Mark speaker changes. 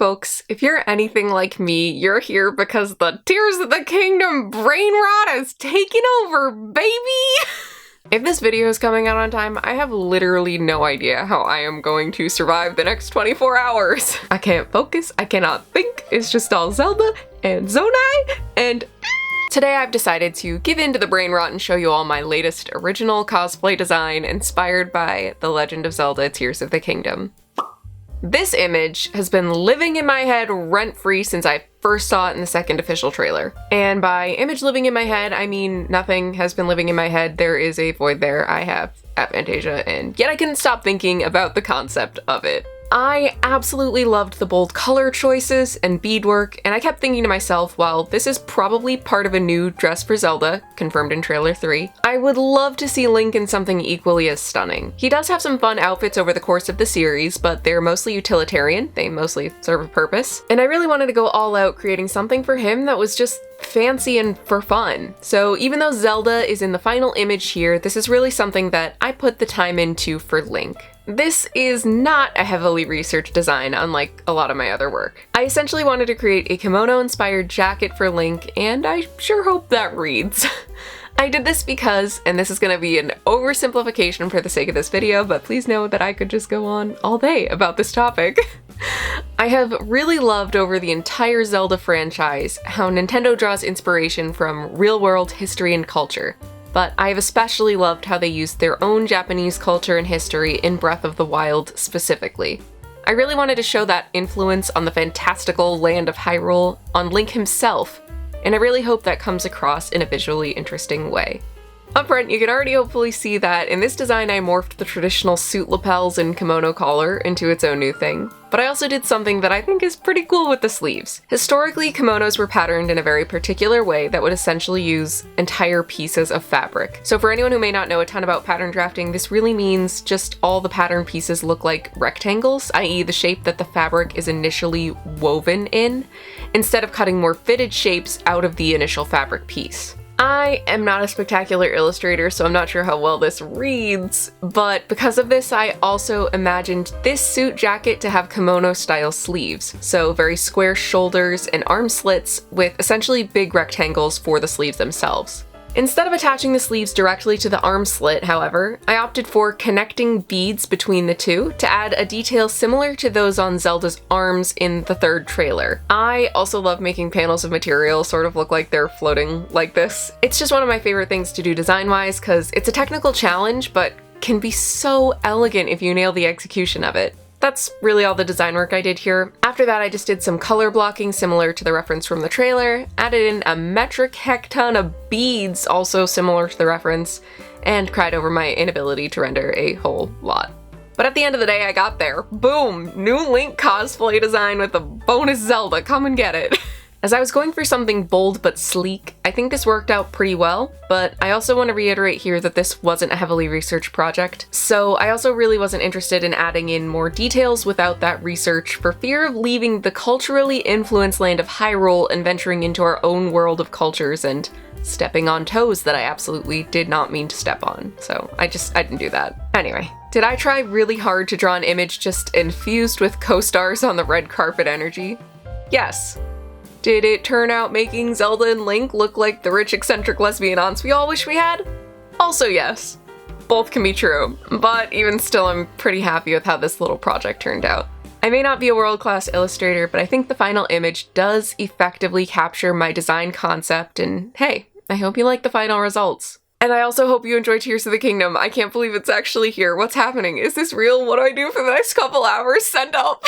Speaker 1: folks, if you're anything like me, you're here because the Tears of the Kingdom brain rot has taken over, baby! If this video is coming out on time, I have literally no idea how I am going to survive the next 24 hours. I can't focus, I cannot think, it's just all Zelda and Zonai, and today I've decided to give in to the brain rot and show you all my latest original cosplay design inspired by The Legend of Zelda Tears of the Kingdom. This image has been living in my head rent-free since I first saw it in the second official trailer. And by image living in my head, I mean nothing has been living in my head. There is a void there. I have aphantasia, and yet I couldn't stop thinking about the concept of it. I absolutely loved the bold color choices and beadwork, and I kept thinking to myself, well, this is probably part of a new dress for Zelda, confirmed in trailer 3. I would love to see Link in something equally as stunning. He does have some fun outfits over the course of the series, but they're mostly utilitarian, they mostly serve a purpose, and I really wanted to go all out creating something for him that was just fancy and for fun. So even though Zelda is in the final image here, this is really something that I put the time into for Link. This is not a heavily researched design, unlike a lot of my other work. I essentially wanted to create a kimono-inspired jacket for Link, and I sure hope that reads. I did this because, and this is gonna be an oversimplification for the sake of this video, but please know that I could just go on all day about this topic. I have really loved over the entire Zelda franchise how Nintendo draws inspiration from real-world history and culture. But I have especially loved how they used their own Japanese culture and history in Breath of the Wild specifically. I really wanted to show that influence on the fantastical land of Hyrule on Link himself, and I really hope that comes across in a visually interesting way. Up front, you can already hopefully see that in this design I morphed the traditional suit lapels and kimono collar into its own new thing. But I also did something that I think is pretty cool with the sleeves. Historically, kimonos were patterned in a very particular way that would essentially use entire pieces of fabric. So for anyone who may not know a ton about pattern drafting, this really means just all the pattern pieces look like rectangles, i.e. the shape that the fabric is initially woven in, instead of cutting more fitted shapes out of the initial fabric piece. I am not a spectacular illustrator, so I'm not sure how well this reads, but because of this, I also imagined this suit jacket to have kimono-style sleeves, so very square shoulders and arm slits with essentially big rectangles for the sleeves themselves. Instead of attaching the sleeves directly to the arm slit, however, I opted for connecting beads between the two to add a detail similar to those on Zelda's arms in the third trailer. I also love making panels of material sort of look like they're floating like this. It's just one of my favorite things to do design-wise because it's a technical challenge, but can be so elegant if you nail the execution of it. That's really all the design work I did here. After that, I just did some color blocking similar to the reference from the trailer, added in a metric hecton of beads also similar to the reference, and cried over my inability to render a whole lot. But at the end of the day, I got there. Boom! New Link cosplay design with a bonus Zelda, come and get it! As I was going for something bold but sleek, I think this worked out pretty well, but I also want to reiterate here that this wasn't a heavily researched project, so I also really wasn't interested in adding in more details without that research for fear of leaving the culturally influenced land of Hyrule and venturing into our own world of cultures and stepping on toes that I absolutely did not mean to step on, so I didn't do that. Anyway, did I try really hard to draw an image just infused with co-stars on the red carpet energy? Yes. Did it turn out making Zelda and Link look like the rich eccentric lesbian aunts we all wish we had? Also yes. Both can be true, but even still I'm pretty happy with how this little project turned out. I may not be a world-class illustrator, but I think the final image does effectively capture my design concept, and hey, I hope you like the final results. And I also hope you enjoy Tears of the Kingdom. I can't believe it's actually here. What's happening? Is this real? What do I do for the next couple hours? Send up!